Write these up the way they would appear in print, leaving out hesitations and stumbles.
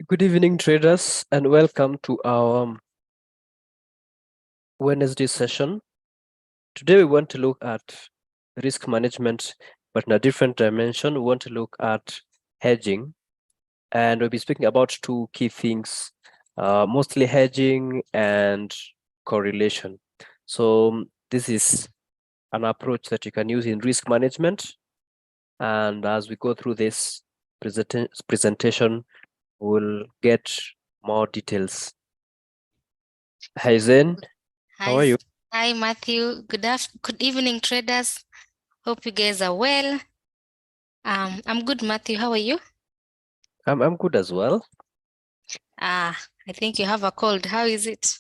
Good evening, traders, and welcome to our Wednesday session. Today, we want to look at risk management, but in a different dimension. We want to look at hedging, and we'll be speaking about two key things, mostly hedging and correlation. So this is an approach that you can use in risk management. And as we go through this presentation, we'll get more details. Hi, Zen. How Hi, are you? hi Matthew. Good evening, traders. Hope you guys are well. I'm good, Matthew. How are you? I'm good as well. I think you have a cold. How is it?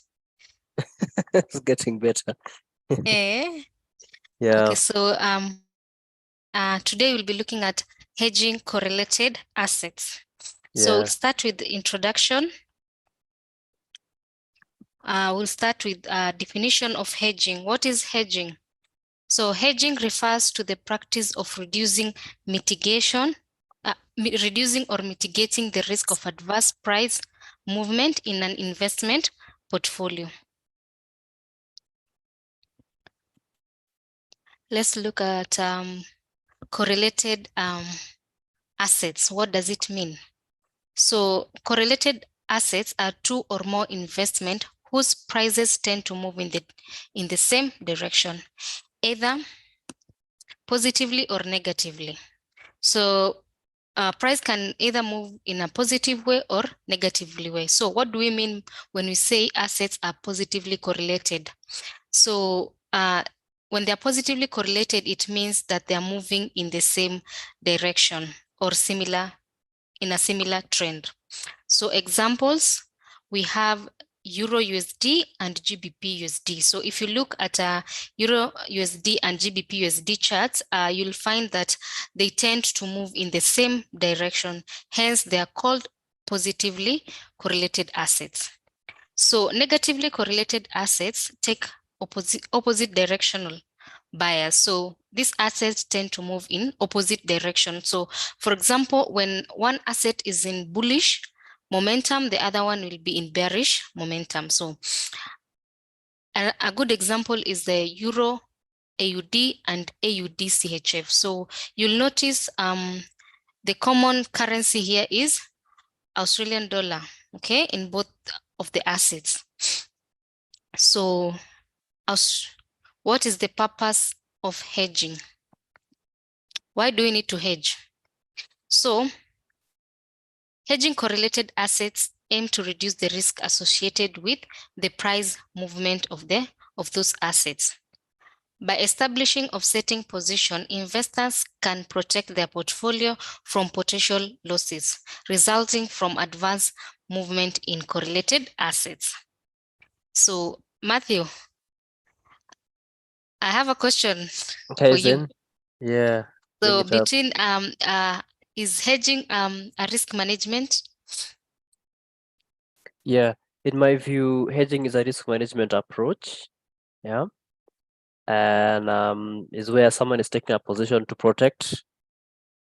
It's getting better. Eh? Yeah, Okay, so today we'll be looking at hedging correlated assets. So we'll yeah, start with the introduction. We'll start with definition of hedging. What is hedging? So hedging refers to the practice of reducing or mitigating the risk of adverse price movement in an investment portfolio. Let's look at correlated assets. What does it mean? So correlated assets are two or more investments whose prices tend to move in the same direction, either positively or negatively. So price can either move in a positive way or negatively way. So what do we mean when we say assets are positively correlated? So when they're positively correlated, it means that they're moving in the same direction or in a similar trend. So examples, we have Euro USD and GBP USD. So if you look at Euro USD and GBP USD charts, you'll find that they tend to move in the same direction. Hence, they are called positively correlated assets. So negatively correlated assets take opposite directional bias. So these assets tend to move in opposite direction. So for example, when one asset is in bullish momentum, the other one will be in bearish momentum. So a good example is the Euro AUD and AUD CHF. So you'll notice the common currency here is Australian dollar, okay, in both of the assets. So what is the purpose of hedging? Why do we need to hedge? So hedging correlated assets aim to reduce the risk associated with the price movement of those assets. By establishing offsetting position, investors can protect their portfolio from potential losses resulting from adverse movement in correlated assets. So, Matthew, I have a question okay, for you. Zen. Yeah, bring So, it up. between is hedging a risk management? Yeah, in my view, hedging is a risk management approach. Yeah, and is where someone is taking a position to protect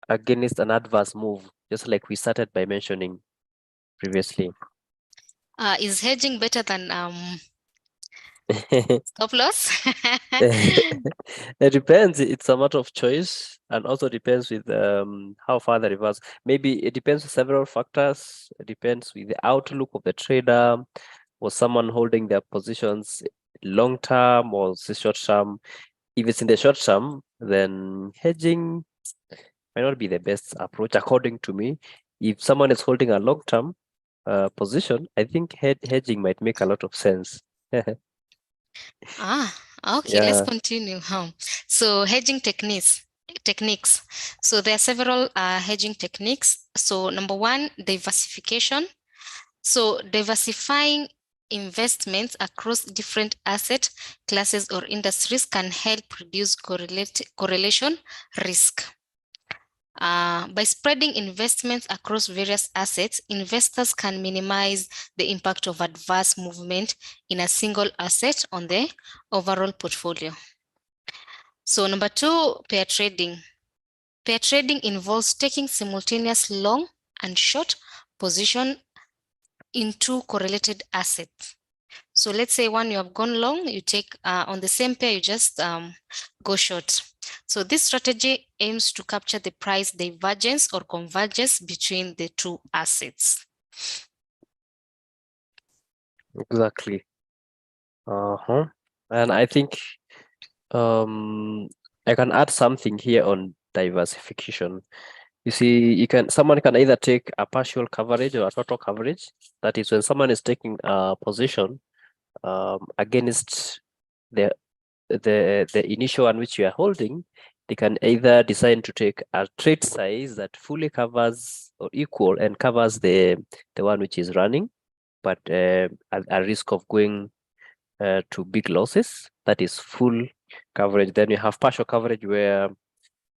against an adverse move, just like we started by mentioning previously. Is hedging better than stop loss? It depends. It's a matter of choice, and also depends with how far the reverse. Maybe it depends on several factors. It depends with the outlook of the trader, or someone holding their positions long term or short term. If it's in the short term, then hedging might not be the best approach, according to me. If someone is holding a long term position, I think hedging might make a lot of sense. Okay, let's Yeah. continue. So hedging techniques. So there are several hedging techniques. So number one, diversification. So diversifying investments across different asset classes or industries can help reduce correlation risk. By spreading investments across various assets, investors can minimize the impact of adverse movement in a single asset on the overall portfolio. So number two, pair trading. Pair trading involves taking simultaneous long and short position in two correlated assets. So let's say one you have gone long, you take on the same pair, you just go short. So this strategy aims to capture the price divergence or convergence between the two assets. Exactly. And I think I can add something here on diversification. You see, someone can either take a partial coverage or a total coverage. That is when someone is taking a position against the initial one which you are holding, they can either decide to take a trade size that fully covers or equal and covers the one which is running, but at a risk of going to big losses. That is full coverage. Then you have partial coverage where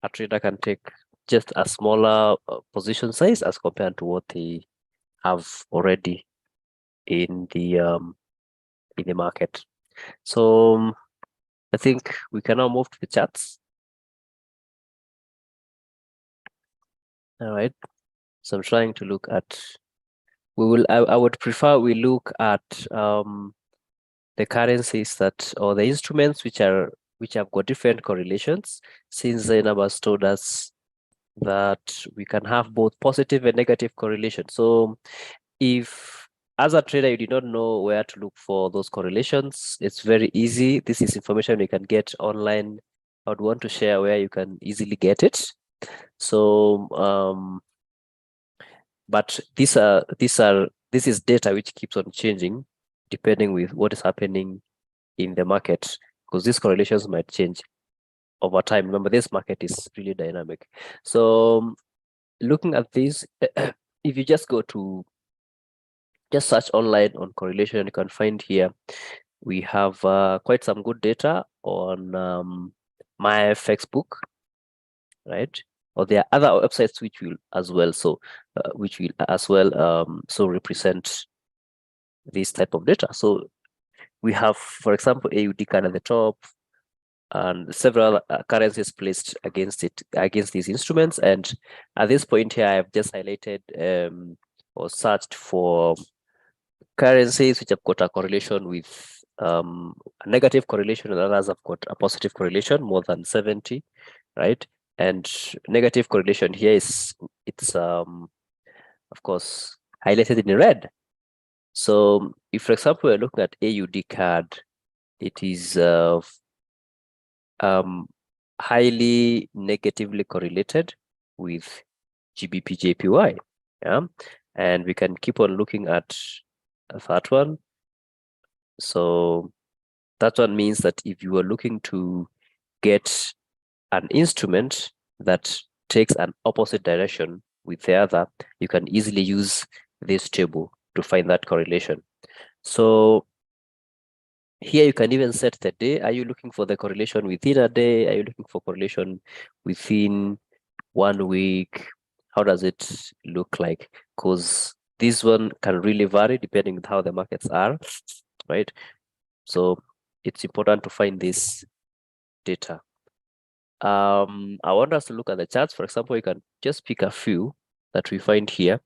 a trader can take just a smaller position size as compared to what they have already in the market. So I think we can now move to the charts. All right. So I'm trying to look at. I would prefer we look at the currencies or the instruments which have got different correlations, since Zainab has told us that we can have both positive and negative correlation. So if as a trader you do not know where to look for those correlations, it's very easy. This is information you can get online. I would want to share where you can easily get it. So but this is data which keeps on changing depending with what is happening in the market, because these correlations might change over time. Remember, this market is really dynamic. So looking at this, if you just search online on correlation, you can find here we have quite some good data on MyFX book, right? Or there are other websites which will as well represent this type of data. So we have, for example, AUD CAD at the top, and several currencies placed against these instruments. And at this point here, I have just highlighted or searched for currencies which have got a correlation with a negative correlation, and others have got a positive correlation, more than 70, right? And negative correlation here it's of course highlighted in red. So if, for example, we're looking at AUD CAD, it is highly negatively correlated with GBP JPY. Yeah, and we can keep on looking at that one. So that one means that if you are looking to get an instrument that takes an opposite direction with the other, you can easily use this table to find that correlation. So here you can even set the day. Are you looking for the correlation within a day? Are you looking for correlation within 1 week? How does it look like? Because this one can really vary depending on how the markets are, right? So it's important to find this data. I want us to look at the charts. For example, you can just pick a few that we find here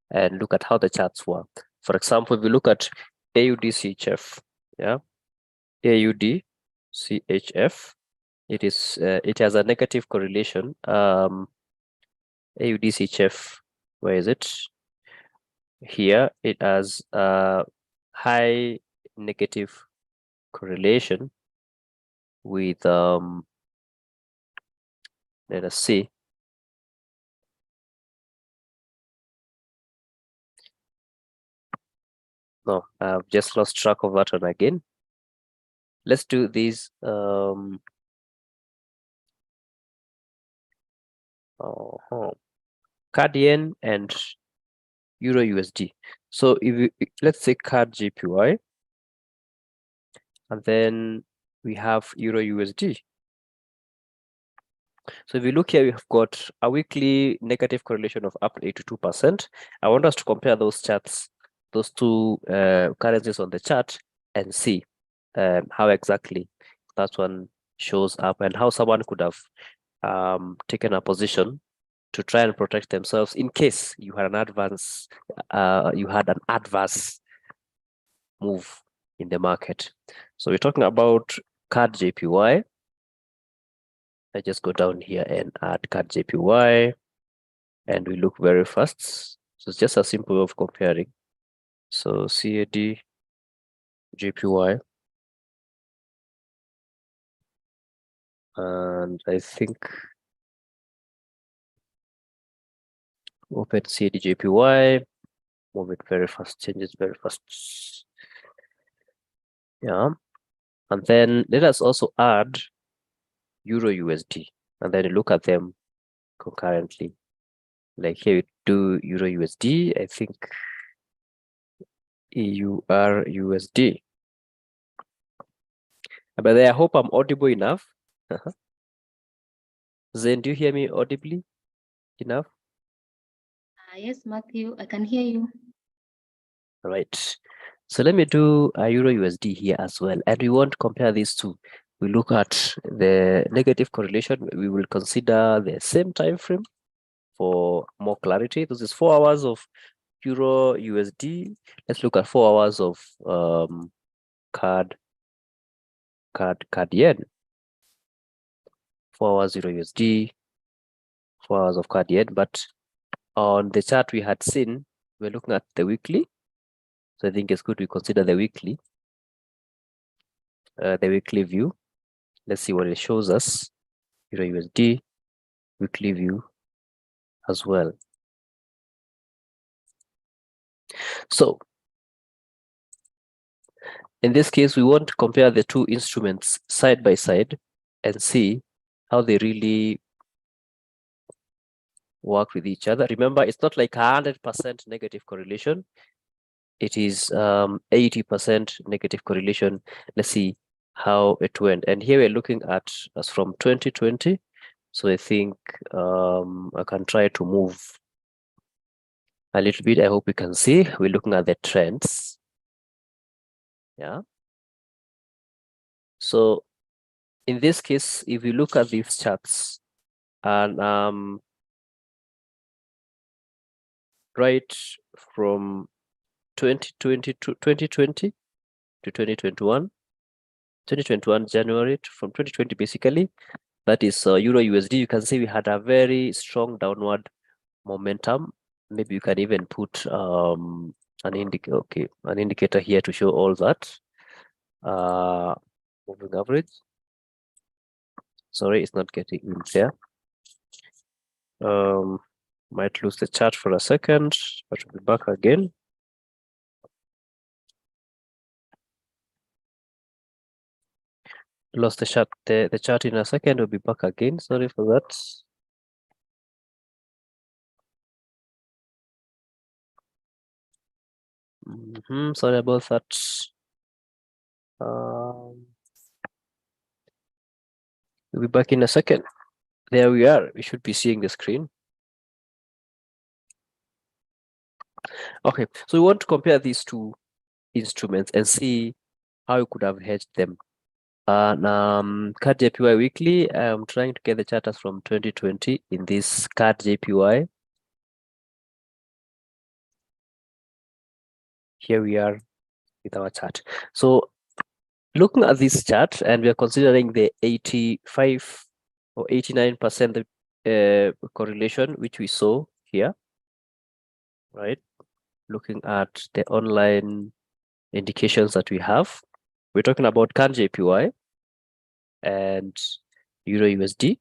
and look at how the charts work. For example, if we look at AUD-CHF, yeah, AUD-CHF, it has a negative correlation. AUD-CHF, where is it? Here it has a high negative correlation with let us see. No, I've just lost track of that one again. Let's do these. CAD yen and Euro USD. So let's say CAD JPY, and then we have Euro USD. So if you look here, we have got a weekly negative correlation of up to 82%. I want us to compare those charts, those two currencies on the chart, and see how exactly that one shows up and how someone could have taken a position to try and protect themselves in case you had an adverse move in the market. So we're talking about CAD JPY. I just go down here and add CAD JPY, and we look very fast. So it's just a simple way of comparing. So CAD JPY, and I think open CAD JPY, move it very fast, changes very fast. Yeah, and then let us also add Euro USD, and then look at them concurrently. Like here we do Euro USD, I think EUR USD. But I hope I'm audible enough. Zain, do you hear me audibly enough? Yes, Matthew, I can hear you. All right. So let me do a Euro USD here as well. And we won't compare these two. We look at the negative correlation. We will consider the same time frame for more clarity. This is 4 hours of Euro USD. Let's look at 4 hours of CAD yen. 4 hours Euro USD, 4 hours of CAD yen. But on the chart we had seen, we're looking at the weekly. So I think it's good we consider the weekly view. Let's see what it shows us. Euro USD weekly view as well. So in this case, we want to compare the two instruments side by side and see how they really work with each other. Remember, it's not like 100% negative correlation. It is 80% negative correlation. Let's see how it went. And here we're looking at us from 2020. So I think I can try to move a little bit. I hope you can see. We're looking at the trends. Yeah. So in this case, if you look at these charts and right from 2020 to 2021, January from 2020 basically, that is Euro USD, you can see we had a very strong downward momentum. Maybe you can even put an indicator here to show all that. Moving average. Sorry, it's not getting in there. Might lose the chart for a second, but we'll be back again. Lost the chart, the chart in a second. We'll be back again. Sorry for that. Sorry about that. We'll be back in a second. There we are. We should be seeing the screen. Okay, so we want to compare these two instruments and see how you could have hedged them. CAD JPY weekly, I'm trying to get the charters from 2020 in this CAD JPY. Here we are with our chart. So looking at this chart, and we are considering the 85 or 89% correlation, which we saw here, right? Looking at the online indications that we have, we're talking about CAD JPY and Euro USD,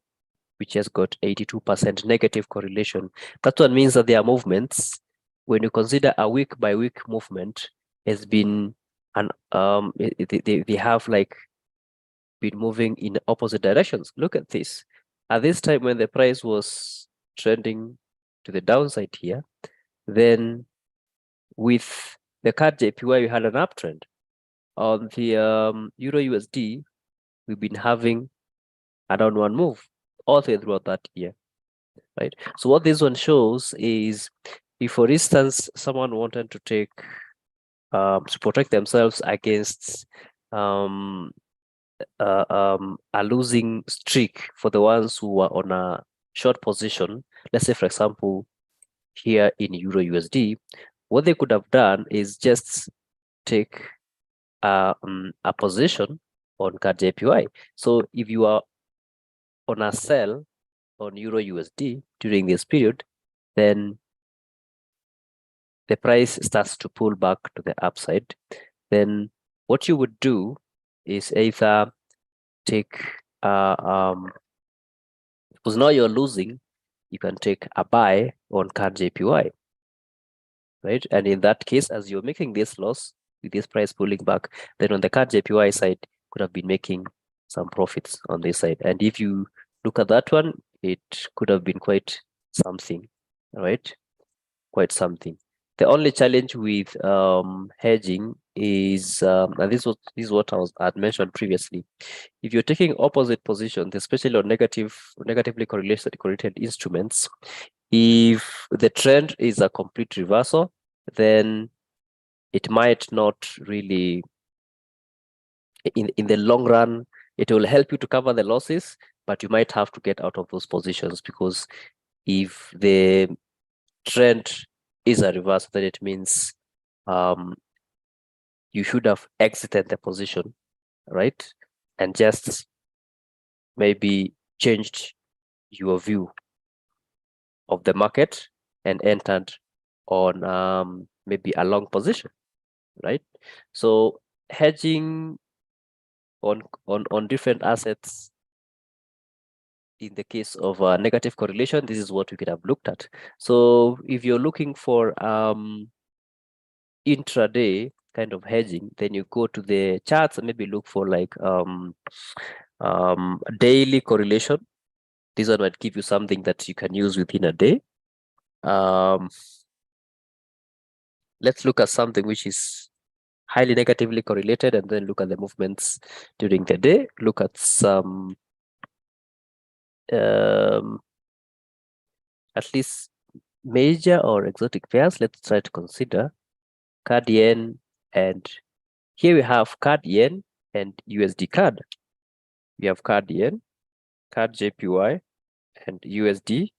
which has got 82% negative correlation. That one means that their movements, when you consider a week by week movement, has been they have like been moving in opposite directions. Look at this. At this time when the price was trending to the downside here, then with the CAD JPY, we had an uptrend. On the Euro USD, we've been having a downward move all throughout that year, right? So what this one shows is, if for instance someone wanted to take to protect themselves against a losing streak for the ones who are on a short position let's say, for example, here in Euro USD, what they could have done is just take a position on CAD JPY. So if you are on a sell on Euro USD during this period, then the price starts to pull back to the upside. Then what you would do is either take because now you're losing, you can take a buy on CAD JPY, right? And in that case, as you're making this loss with this price pulling back, then on the CAD JPY side, could have been making some profits on this side. And if you look at that one, it could have been quite something, right? Quite something. The only challenge with hedging is, and this is what I had mentioned previously. If you're taking opposite positions, especially on negatively correlated instruments, if the trend is a complete reversal, then it might not really, in the long run, it will help you to cover the losses, but you might have to get out of those positions, because if the trend is a reversal, then it means you should have exited the position, right? And just maybe changed your view of the market and entered on maybe a long position, right? So hedging on different assets, in the case of negative correlation, this is what we could have looked at. So if you're looking for intraday kind of hedging, then you go to the charts and maybe look for like daily correlation. This one might give you something that you can use within a day. Let's look at something which is highly negatively correlated, and then look at the movements during the day. Look at some at least major or exotic pairs. Let's try to consider CAD yen, and here we have CAD yen and USD CAD. We have CAD yen, CAD JPY, and USD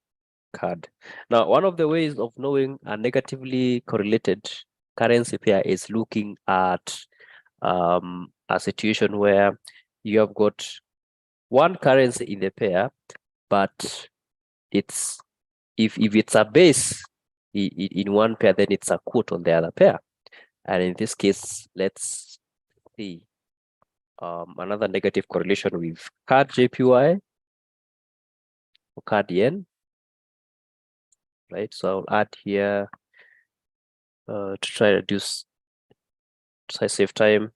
CAD. Now, one of the ways of knowing a negatively correlated currency pair is looking at a situation where you have got one currency in the pair, but it's if it's a base in one pair, then it's a quote on the other pair. And in this case, let's see another negative correlation with CAD JPY or CAD yen, right? So I'll add here to try to reduce, so I save time,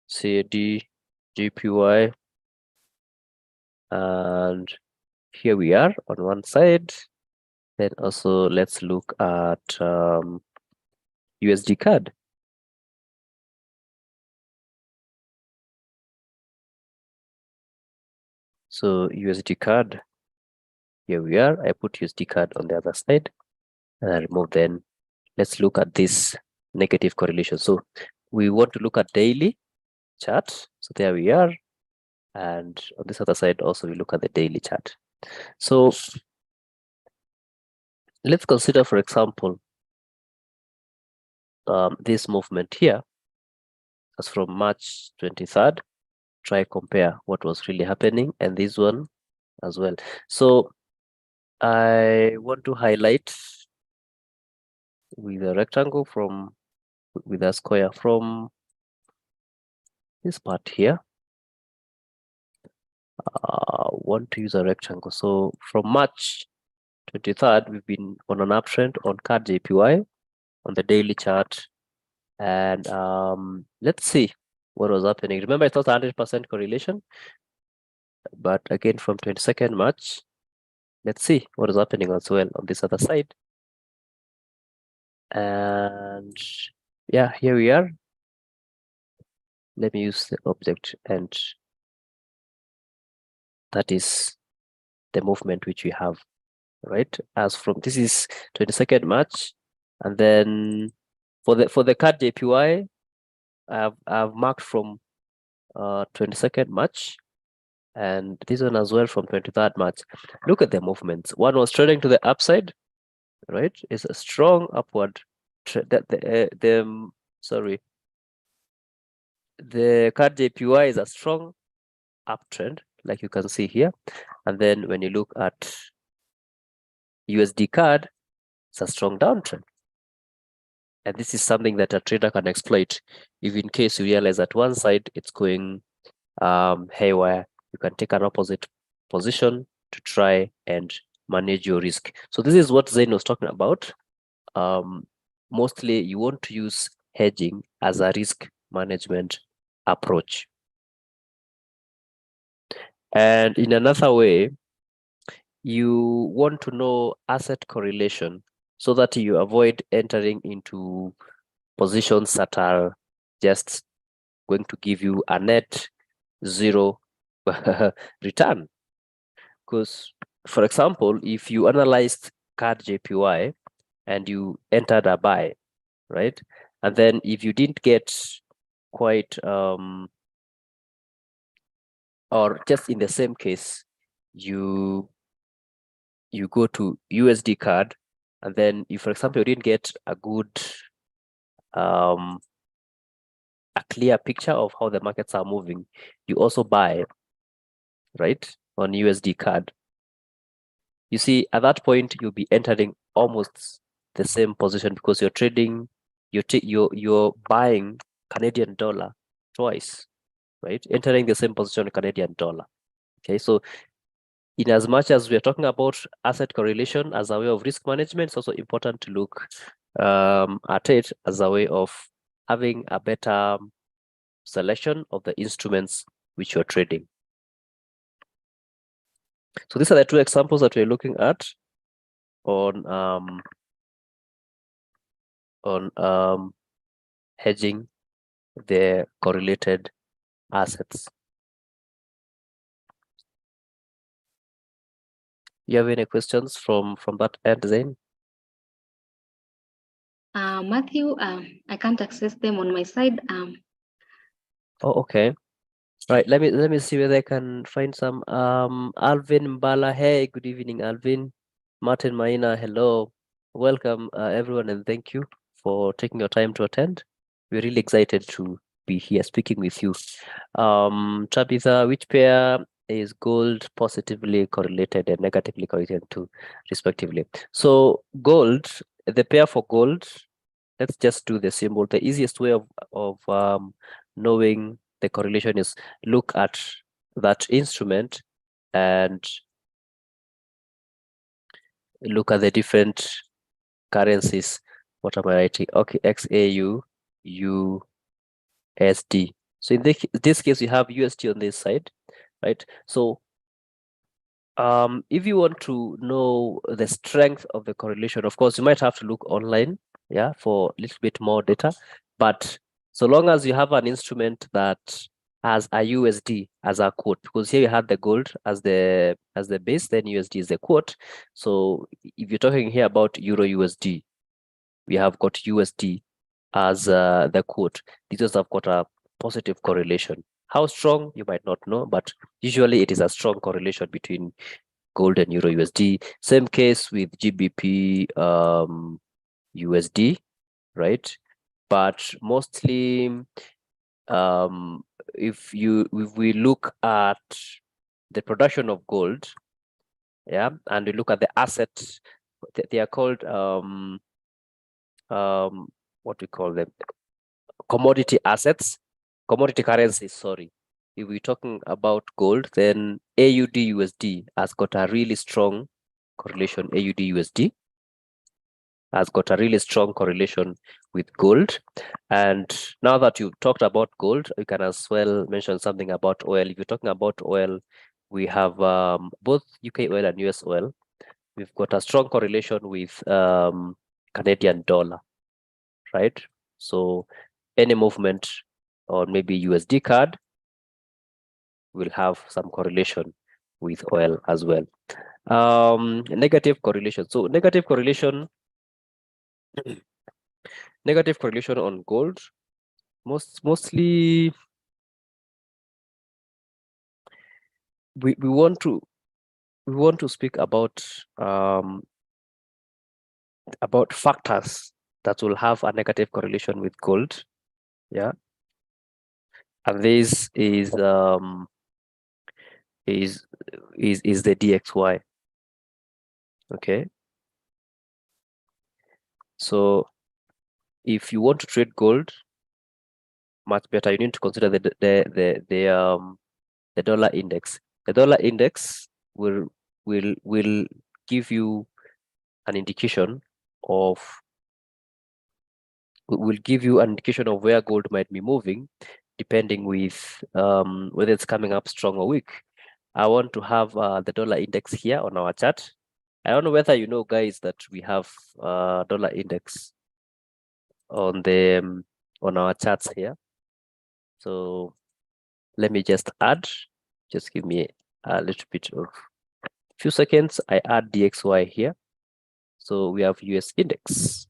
CAD JPY, and here we are on one side. Then also let's look at USD CAD. So USD CAD, here we are. I put USD CAD on the other side and I remove. Then let's look at this negative correlation. So we want to look at daily chart. So there we are. And on this other side also we look at the daily chart. So let's consider, for example, this movement here as from March 23rd. Try compare what was really happening, and this one as well. So I want to highlight with a rectangle with a square from this part here. Want to use a rectangle. So from March 23rd, we've been on an uptrend on CAD JPY on the daily chart. And let's see what was happening. Remember, it's not 100% correlation, but again, from 22nd March, let's see what is happening as well on this other side. And yeah, here we are. Let me use the object, and that is the movement which we have, right? As from, this is 22nd March, and then for the CAD JPY, I've marked from 22nd March and this one as well from 23rd March. Look at the movements. One was trading to the upside, right? It's a strong upward trend. Sorry, the card JPY is a strong uptrend, like you can see here. And then when you look at USD card, it's a strong downtrend. And this is something that a trader can exploit. If in case you realize that one side it's going haywire, you can take an opposite position to try and manage your risk. So this is what Zain was talking about. Mostly you want to use hedging as a risk management approach. And in another way, you want to know asset correlation so that you avoid entering into positions that are just going to give you a net zero return. Because, for example, if you analyzed card JPY and you entered a buy, right? And then if you didn't get quite, or just in the same case, you go to USD card, and then if, for example, you didn't get a good, a clear picture of how the markets are moving, you also buy, right, on USD card. You see, at that point, you'll be entering almost the same position because you're trading, you're buying Canadian dollar twice, right? Entering the same position Canadian dollar. Okay, so in as much as we're talking about asset correlation as a way of risk management, it's also important to look at it as a way of having a better selection of the instruments which you're trading. So these are the two examples that we're looking at on hedging the correlated assets. You have any questions from that end, Zain? Matthew, I can't access them on my side. Oh, okay. Right. Let me see whether I can find some. Alvin Mbala. Hey, good evening, Alvin. Martin Maina. Hello. Welcome, everyone, and thank you for taking your time to attend. We're really excited to be here speaking with you. Tabitha, which pair is gold positively correlated and negatively correlated to, respectively? So gold, the pair for gold, let's just do the symbol. The easiest way of knowing the correlation is look at that instrument and look at the different currencies. What am I writing? Okay, XAU, USD. So in this case, you have USD on this side, right? So if you want to know the strength of the correlation, of course, you might have to look online, yeah, for a little bit more data. But so long as you have an instrument that has a USD as a quote, because here you had the gold as the base, then USD is the quote. So if you're talking here about Euro USD, we have got USD as the quote. These have got a positive correlation. How strong, you might not know, but usually it is a strong correlation between gold and Euro USD. Same case with GBP USD, right? But mostly, if we look at the production of gold, yeah, and we look at the assets, they are called what we call them, commodity assets, commodity currencies, sorry. If we're talking about gold, then AUD USD has got a really strong correlation. AUD USD has got a really strong correlation with gold. And now that you've talked about gold, you can as well mention something about oil. If you're talking about oil, we have both UK oil and US oil. We've got a strong correlation with Canadian dollar, right? So any movement on maybe USD card will have some correlation with oil as well. Negative correlation. So negative correlation on gold, mostly we want to speak about factors that will have a negative correlation with gold. Yeah. And this is the DXY. Okay. So if you want to trade gold, much better, you need to consider the dollar index. The dollar index will give you an indication of where gold might be moving, depending with whether it's coming up strong or weak. I want to have the dollar index here on our chart. I don't know whether you know, guys, that we have dollar index on the on our charts here. So let me just add. Just give me a little bit of few seconds. I add DXY here. So we have US index,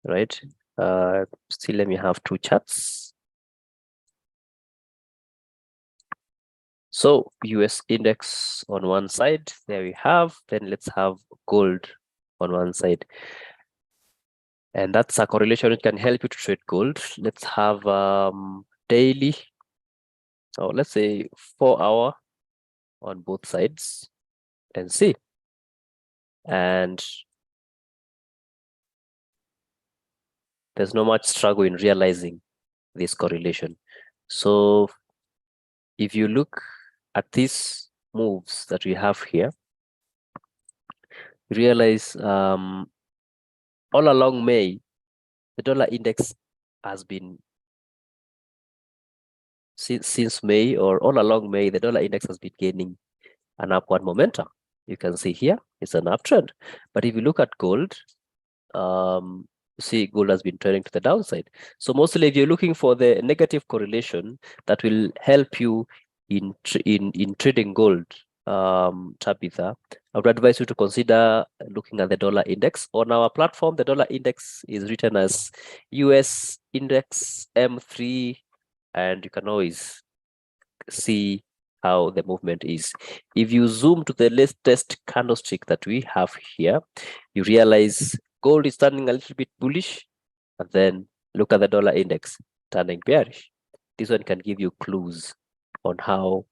right? Still, let me have two charts. So US index on one side, there we have. Then let's have gold on one side. And that's a correlation that can help you to trade gold. Let's have daily, or let's say 4 hour on both sides and see. And there's no much struggle in realizing this correlation. So if you look at these moves that we have here, you realize all along May, the dollar index has been since May, or all along May, the dollar index has been gaining an upward momentum. You can see here it's an uptrend. But if you look at gold, see gold has been turning to the downside. So mostly if you're looking for the negative correlation that will help you in trading gold, Tabitha, I would advise you to consider looking at the dollar index. On our platform, the dollar index is written as US index M3, and you can always see how the movement is. If you zoom to the latest candlestick that we have here, you realize gold is turning a little bit bullish, and then look at the dollar index turning bearish. This one can give you clues on how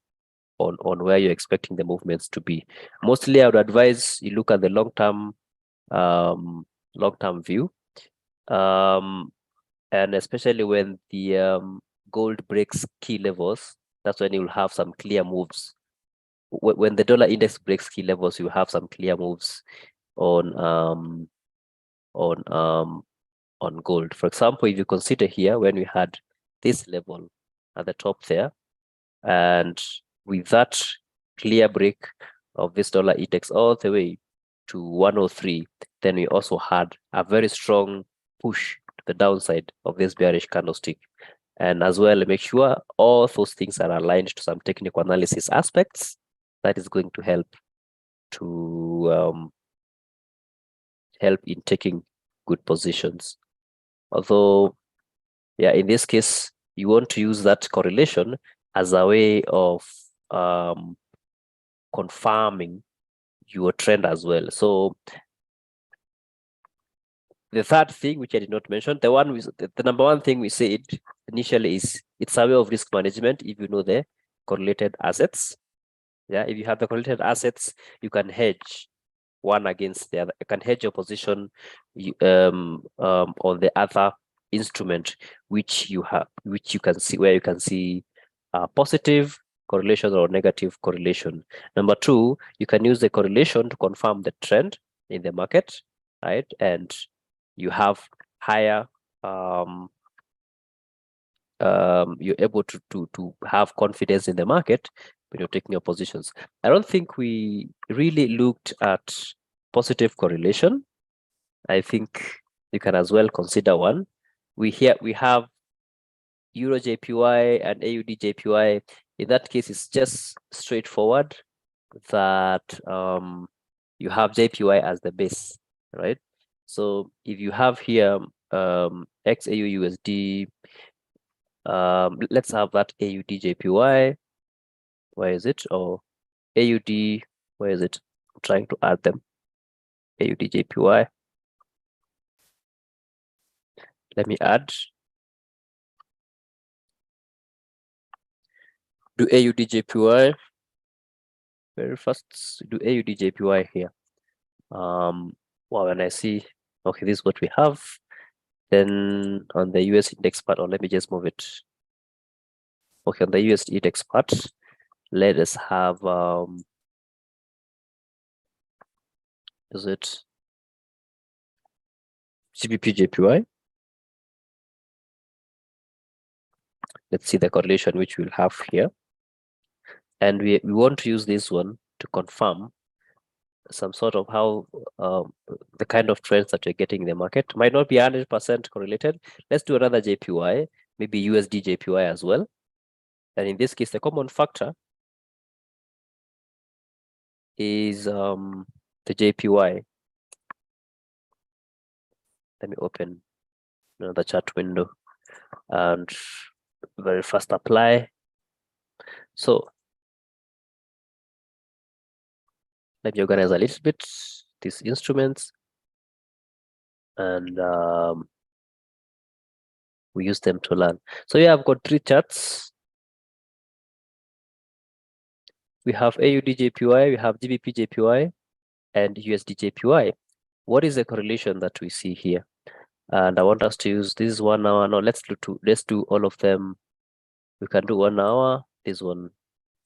on where you're expecting the movements to be. Mostly I would advise you look at the long-term view, and especially when the gold breaks key levels, that's when you'll have some clear moves. When the dollar index breaks key levels, you have some clear moves on gold. For example, if you consider here, when we had this level at the top there, and with that clear break of this dollar index all the way to 103, then we also had a very strong push to the downside of this bearish candlestick. And as well, make sure all those things are aligned to some technical analysis aspects. That is going to help in taking good positions. Although, yeah, in this case, you want to use that correlation as a way of confirming your trend as well. So the third thing, which I did not mention, the number one thing we said initially is it's a way of risk management. If you know the correlated assets, yeah, if you have the correlated assets, you can hedge one against the other. You can hedge your position on the other instrument, which you can see, where you can see positive correlation or negative correlation. Number two, you can use the correlation to confirm the trend in the market, right? And you have higher you're able to have confidence in the market when you're taking your positions. I don't think we really looked at positive correlation. I think you can as well consider one. We have Euro JPY and AUD JPY. In that case, it's just straightforward that you have JPY as the base, right? So if you have here XAU USD, let's have that AUD JPY. Where is it? Oh, AUD, where is it? I'm trying to add them. AUD JPY. Let me add. Do AUD JPY. Very fast. Do AUD JPY here. Well, when I see, okay, this is what we have. Then on the US index part, or let me just move it. Okay, on the US index part, let us have is it GBP JPY? Let's see the correlation which we'll have here. And we want to use this one to confirm some sort of how the kind of trends that we're getting in the market might not be 100% correlated. Let's do another JPY, maybe USD JPY as well. And in this case, the common factor is the JPY. Let me open another chart window and very fast apply. So let me organize a little bit these instruments, and we use them to learn. So yeah, I've got 3 charts. We have AUD JPY, we have GBP JPY, and USD JPY. What is the correlation that we see here? And I want us to use this 1 hour. No, let's do all of them. We can do 1 hour. This one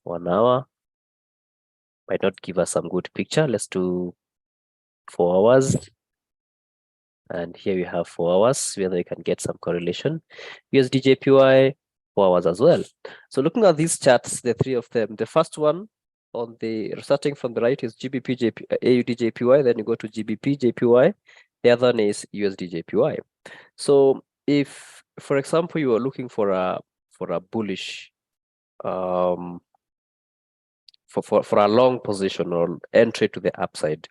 1 hour might not give us some good picture. Let's do 4 hours. And here we have 4 hours, whether you can get some correlation. USD JPY 4 hours as well. So looking at these charts, the 3 of them, the first one on the starting from the right is GBP AUD JPY, then you go to GBP JPY. The other one is USD JPY. So if, for example, you are looking for a bullish for a long position or entry to the upside,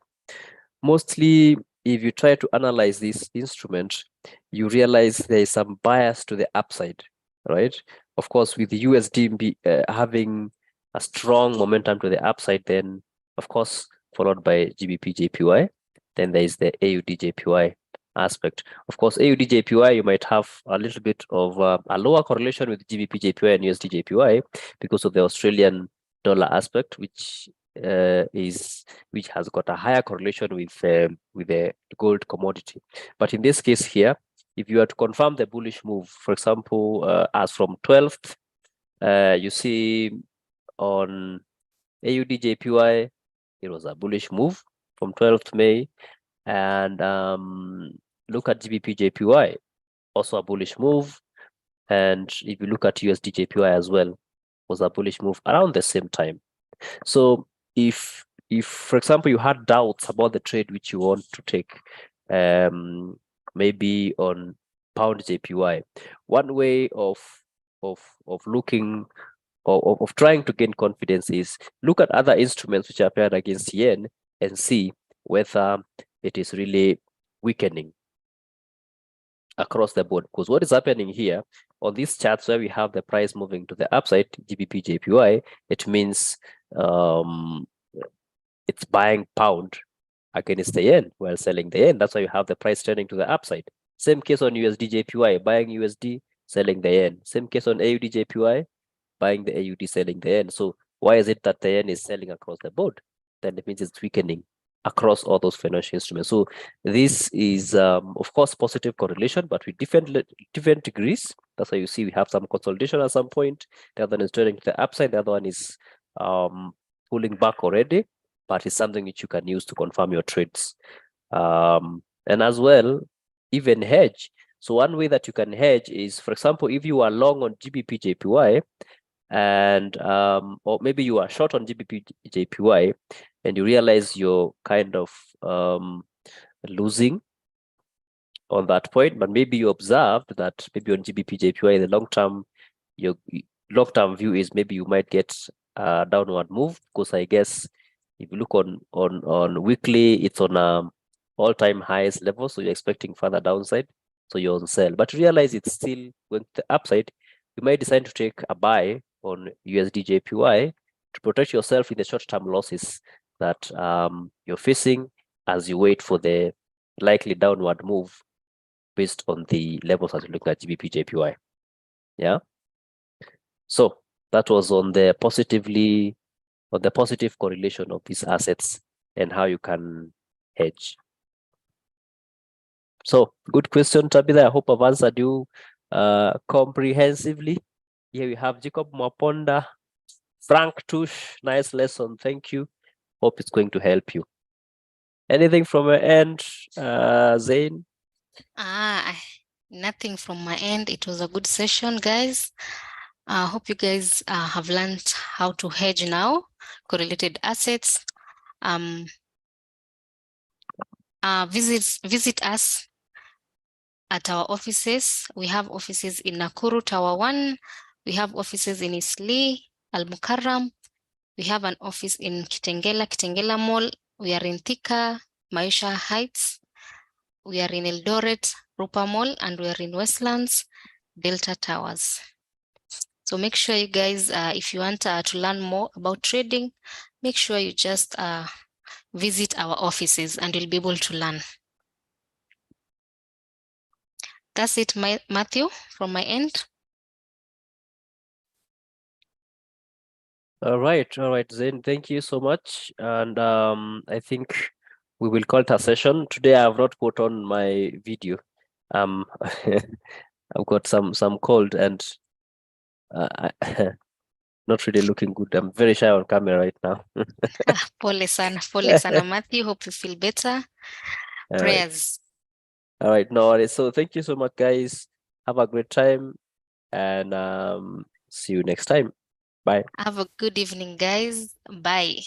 mostly if you try to analyze this instrument, you realize there is some bias to the upside, right? Of course, with the USD having a strong momentum to the upside, then of course followed by GBP JPY, then there is the AUD JPY aspect. Of course, AUD JPY, you might have a little bit of a lower correlation with GBP JPY and USD JPY because of the Australian dollar aspect, which has got a higher correlation with the gold commodity. But in this case here, if you are to confirm the bullish move, for example, as from 12th, you see on AUD JPY, it was a bullish move from 12th May. And look at GBP JPY, also a bullish move. And if you look at USD JPY as well, was a bullish move around the same time. So if for example you had doubts about the trade which you want to take, maybe on pound JPY, one way of looking of trying to gain confidence is look at other instruments which are paired against yen and see whether it is really weakening across the board. Because what is happening here on these charts where we have the price moving to the upside, GBP JPY, it means it's buying pound against the yen while selling the yen. That's why you have the price turning to the upside. Same case on USD JPY, buying USD, selling the yen. Same case on AUD JPY, buying the AUD, selling the yen. So why is it that the yen is selling across the board? Then it means it's weakening across all those financial instruments. So this is, of course, positive correlation, but with different degrees. That's why you see we have some consolidation at some point. The other one is turning to the upside. The other one is pulling back already, but it's something which you can use to confirm your trades. And as well, even hedge. So one way that you can hedge is, for example, if you are long on GBP JPY, and or maybe you are short on GBP JPY and you realize you're kind of losing on that point, but maybe you observed that maybe on GBP JPY the your long-term view is maybe you might get a downward move, because I guess if you look on weekly, it's on all-time highest level, so you're expecting further downside, so you're on sell. But realize it's still going to the upside, you might decide to take a buy on USD JPY to protect yourself in the short-term losses that you're facing as you wait for the likely downward move based on the levels as you look at GBP JPY. Yeah. So that was on the positive correlation of these assets and how you can hedge. So good question, Tabitha. I hope I've answered you comprehensively. Here we have Jacob Maponda, Frank Tush. Nice lesson. Thank you. Hope it's going to help you. Anything from your end, Zain? Nothing from my end. It was a good session, guys. I hope you guys have learned how to hedge now, correlated assets. Visit us at our offices. We have offices in Nakuru Tower 1. We have offices in Isli, Al Mukarram. We have an office in Kitengela Mall. We are in Thika, Maisha Heights. We are in Eldoret, Rupa Mall, and we are in Westlands, Delta Towers. So make sure you guys, if you want to learn more about trading, make sure you just visit our offices and you'll be able to learn. That's it, Matthew, from my end. All right, Zain. Thank you so much. And I think we will call it a session. Today I have not put on my video. I've got some cold and not really looking good. I'm very shy on camera right now. Pole sana, Matthew. Hope you feel better. All Prayers. All right, no worries. So thank you so much, guys. Have a great time and see you next time. Bye. Have a good evening, guys. Bye.